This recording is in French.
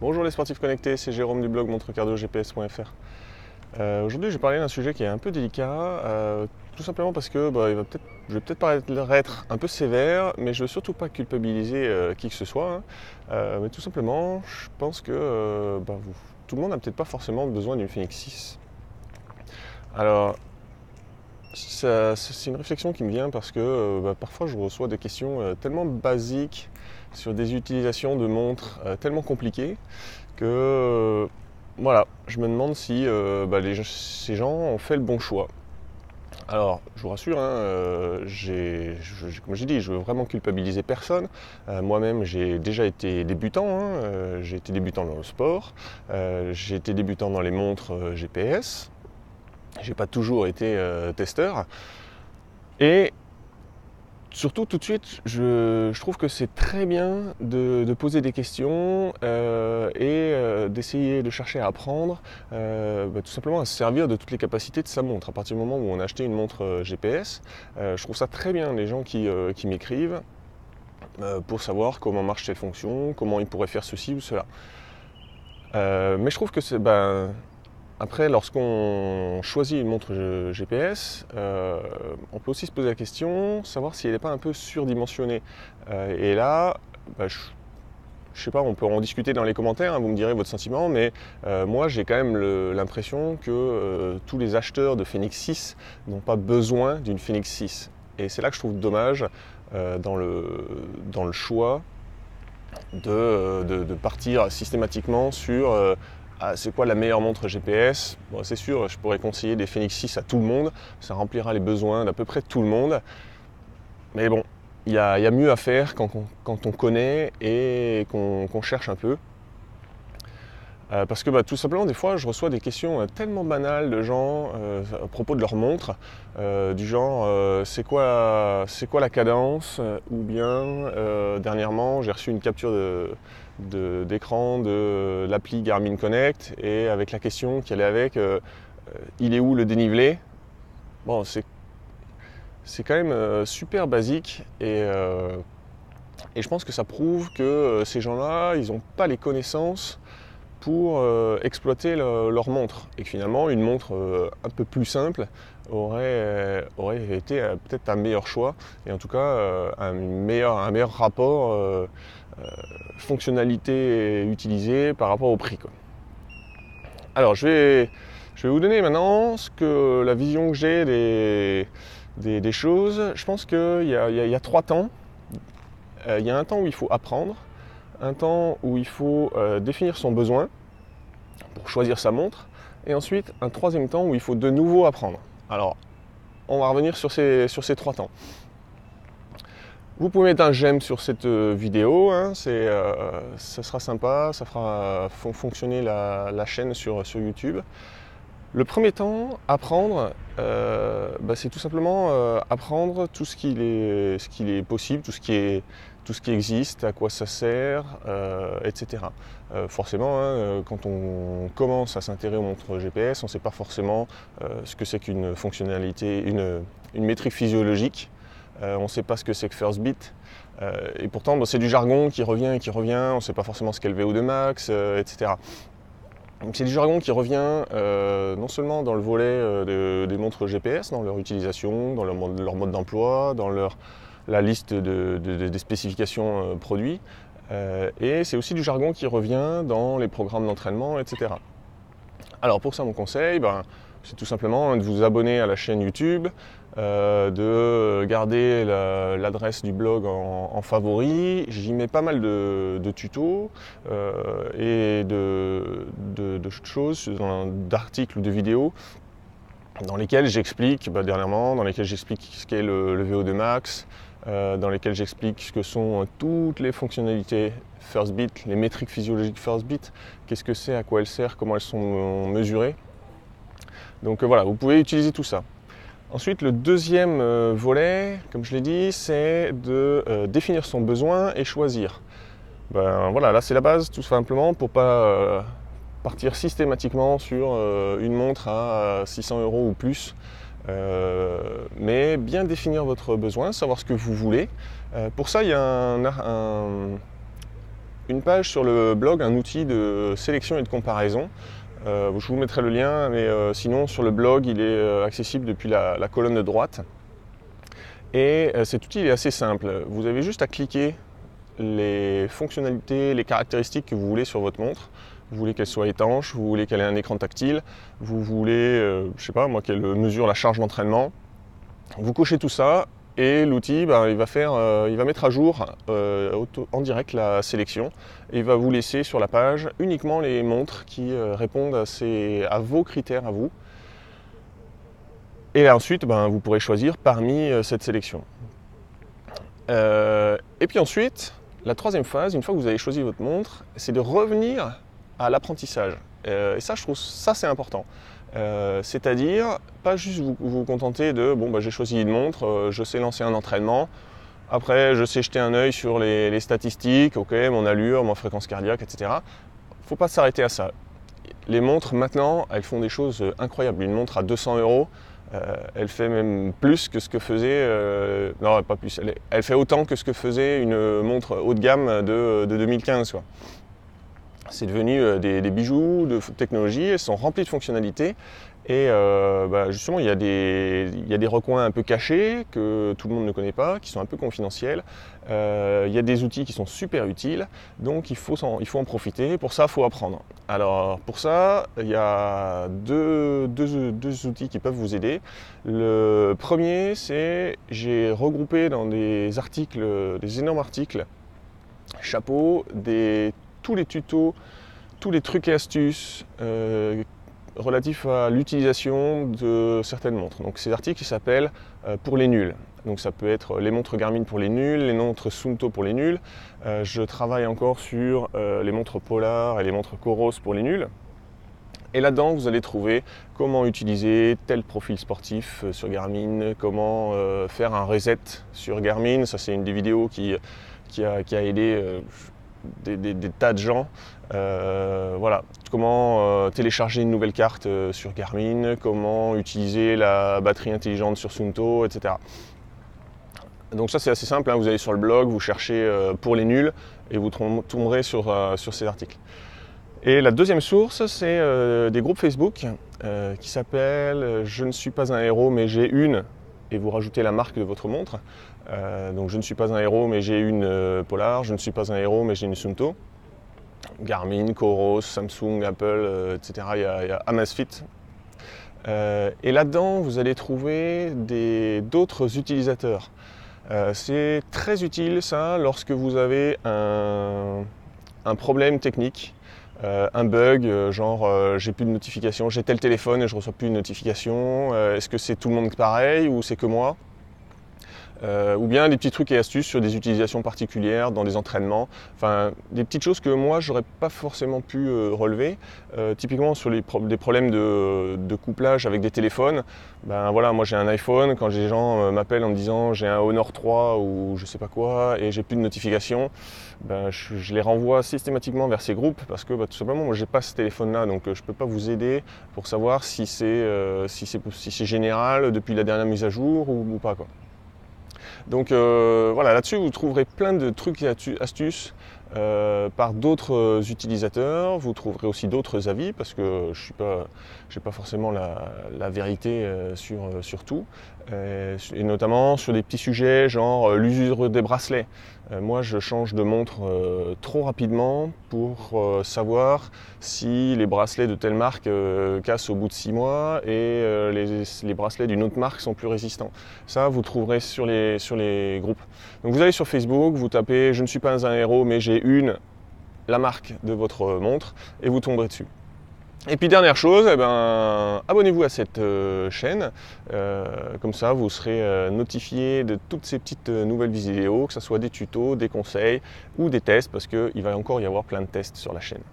Bonjour les sportifs connectés, c'est Jérôme du blog montrecardiogps.fr. Aujourd'hui, je vais parler d'un sujet qui est un peu délicat, tout simplement parce que je vais peut-être paraître un peu sévère, mais je ne veux surtout pas culpabiliser qui que ce soit. Mais tout simplement, je pense que tout le monde n'a peut-être pas forcément besoin d'une Fenix 6. Alors, c'est une réflexion qui me vient parce que parfois je reçois des questions tellement basiques sur des utilisations de montres tellement compliquées que voilà, je me demande si ces gens ont fait le bon choix. Alors, je vous rassure, comme j'ai dit, je veux vraiment culpabiliser personne. Moi-même, j'ai déjà été débutant. J'ai été débutant dans le sport. J'ai été débutant dans les montres GPS. J'ai pas toujours été testeur. Et surtout, tout de suite, je trouve que c'est très bien de poser des questions et d'essayer de chercher à apprendre, tout simplement à se servir de toutes les capacités de sa montre. À partir du moment où on a acheté une montre GPS, je trouve ça très bien les gens qui m'écrivent pour savoir comment marche telle fonction, comment ils pourraient faire ceci ou cela. Mais je trouve que c'est... Après, lorsqu'on choisit une montre GPS, on peut aussi se poser la question, savoir si elle n'est pas un peu surdimensionnée. Et là, je sais pas, on peut en discuter dans les commentaires, vous me direz votre sentiment, mais moi j'ai quand même l'impression que tous les acheteurs de Fenix 6 n'ont pas besoin d'une Fenix 6. Et c'est là que je trouve dommage dans le choix de partir systématiquement sur c'est quoi la meilleure montre GPS. Bon, c'est sûr, je pourrais conseiller des Fenix 6 à tout le monde, ça remplira les besoins d'à peu près tout le monde. Mais bon, il y a mieux à faire quand on connaît et qu'on cherche un peu. Parce que tout simplement, des fois, je reçois des questions tellement banales de gens à propos de leur montre, du genre c'est quoi la cadence, ou bien dernièrement, j'ai reçu une capture d'écran de l'appli Garmin Connect et avec la question qui allait avec il est où le dénivelé? Bon, c'est quand même super basique et je pense que ça prouve que ces gens-là, ils n'ont pas les connaissances pour exploiter leur montre et que finalement une montre un peu plus simple aurait été peut-être un meilleur choix et en tout cas un meilleur rapport fonctionnalité utilisée par rapport au prix, quoi. Alors je vais vous donner maintenant la vision que j'ai des choses. Je pense qu'il y a 3 temps. Il y a un temps où il faut apprendre, un temps où il faut définir son besoin pour choisir sa montre, et ensuite un 3e temps où il faut de nouveau apprendre. Alors, on va revenir sur ces 3 temps. Vous pouvez mettre un j'aime sur cette vidéo, ça sera sympa, ça fera fonctionner la chaîne sur YouTube. Le premier temps, apprendre, c'est tout simplement apprendre tout ce qu'il est possible, tout ce qui existe, à quoi ça sert, etc. Forcément, quand on commence à s'intéresser aux montres GPS, on ne sait pas forcément ce que c'est qu'une fonctionnalité, une métrique physiologique. On ne sait pas ce que c'est que First Beat. Et pourtant, c'est du jargon qui revient et qui revient. On ne sait pas forcément ce qu'est le VO2 max, etc. Donc c'est du jargon qui revient non seulement dans le volet des montres GPS, dans leur utilisation, dans leur mode d'emploi, dans la liste des spécifications produits, et c'est aussi du jargon qui revient dans les programmes d'entraînement, etc. Alors pour ça, mon conseil, c'est tout simplement de vous abonner à la chaîne YouTube, de garder l'adresse du blog en favori. J'y mets pas mal de tutos et de choses, d'articles ou de vidéos dans lesquels j'explique, dernièrement, dans lesquels j'explique ce qu'est le VO2 max, dans lesquels j'explique ce que sont toutes les fonctionnalités First Beat, les métriques physiologiques First Beat, qu'est-ce que c'est, à quoi elles servent, comment elles sont mesurées. Donc voilà, vous pouvez utiliser tout ça. Ensuite, le 2e volet, comme je l'ai dit, c'est de définir son besoin et choisir. Voilà, là c'est la base, tout simplement, pour ne pas partir systématiquement sur une montre à 600 € ou plus. Mais bien définir votre besoin, savoir ce que vous voulez. Pour ça, il y a une page sur le blog, un outil de sélection et de comparaison. Je vous mettrai le lien, mais sinon sur le blog il est accessible depuis la colonne de droite. Et cet outil est assez simple. Vous avez juste à cliquer les fonctionnalités, les caractéristiques que vous voulez sur votre montre. Vous voulez qu'elle soit étanche, vous voulez qu'elle ait un écran tactile, vous voulez, je sais pas moi, qu'elle mesure la charge d'entraînement. Vous cochez tout ça et l'outil il va mettre à jour en direct la sélection et il va vous laisser sur la page uniquement les montres qui répondent à vos critères à vous. Et là, ensuite, vous pourrez choisir parmi cette sélection. Et puis ensuite, la troisième phase, une fois que vous avez choisi votre montre, c'est de revenir à l'apprentissage. Et ça, je trouve ça c'est important. C'est-à-dire, pas juste vous contenter de « bon, j'ai choisi une montre, je sais lancer un entraînement, après je sais jeter un œil sur les statistiques, ok, mon allure, ma fréquence cardiaque, etc. » Il ne faut pas s'arrêter à ça. Les montres, maintenant, elles font des choses incroyables. Une montre à 200 €, elle fait même plus que ce que faisait, non pas plus, elle fait autant que ce que faisait une montre haut de gamme de 2015. Quoi. C'est devenu des bijoux de technologie, elles sont remplies de fonctionnalités et justement il y a des recoins un peu cachés que tout le monde ne connaît pas, qui sont un peu confidentiels. Il y a des outils qui sont super utiles, donc il faut en profiter. Pour ça, il faut apprendre. Alors pour ça, il y a deux outils qui peuvent vous aider. Le premier, c'est j'ai regroupé dans des articles, des énormes articles, chapeau, tous les tutos, tous les trucs et astuces relatifs à l'utilisation de certaines montres. Donc ces articles s'appellent pour les nuls. Donc ça peut être les montres Garmin pour les nuls, les montres Suunto pour les nuls. Je travaille encore sur les montres Polar et les montres Coros pour les nuls. Et là-dedans, vous allez trouver comment utiliser tel profil sportif sur Garmin, comment faire un reset sur Garmin. Ça, c'est une des vidéos qui a aidé des tas de gens. Voilà, comment télécharger une nouvelle carte sur Garmin, comment utiliser la batterie intelligente sur Suunto, etc. Donc ça c'est assez simple, hein. Vous allez sur le blog, vous cherchez pour les nuls et vous tomberez sur ces articles. Et la deuxième source, c'est des groupes Facebook qui s'appellent « Je ne suis pas un héros mais j'ai une » et vous rajoutez la marque de votre montre. Donc je ne suis pas un héros mais j'ai une Polar, je ne suis pas un héros mais j'ai une Suunto. Garmin, Coros, Samsung, Apple, etc. Il y a Amazfit. Et là-dedans, vous allez trouver d'autres utilisateurs. C'est très utile ça lorsque vous avez un problème technique, un bug, genre j'ai plus de notification, j'ai tel téléphone et je reçois plus de notification. Est-ce que c'est tout le monde pareil ou c'est que moi? Ou bien des petits trucs et astuces sur des utilisations particulières dans des entraînements, enfin des petites choses que moi j'aurais pas forcément pu relever. Typiquement sur des problèmes de couplage avec des téléphones, voilà, moi j'ai un iPhone, quand les gens m'appellent en me disant j'ai un Honor 3 ou je sais pas quoi et j'ai plus de notifications, je les renvoie systématiquement vers ces groupes parce que tout simplement moi j'ai pas ce téléphone là, donc je peux pas vous aider pour savoir si c'est général depuis la dernière mise à jour ou pas quoi. Donc voilà, là-dessus vous trouverez plein de trucs et astuces par d'autres utilisateurs. Vous trouverez aussi d'autres avis parce que je n'ai pas forcément la vérité sur tout. Et notamment sur des petits sujets genre l'usure des bracelets. Moi je change de montre trop rapidement pour savoir si les bracelets de telle marque cassent au bout de 6 mois et les bracelets d'une autre marque sont plus résistants. Ça vous trouverez sur les groupes. Donc vous allez sur Facebook, vous tapez « Je ne suis pas un héros mais j'ai la marque de votre montre » et vous tomberez dessus. Et puis dernière chose, abonnez-vous à cette chaîne, comme ça vous serez notifié de toutes ces petites nouvelles vidéos, que ce soit des tutos, des conseils ou des tests, parce qu'il va encore y avoir plein de tests sur la chaîne.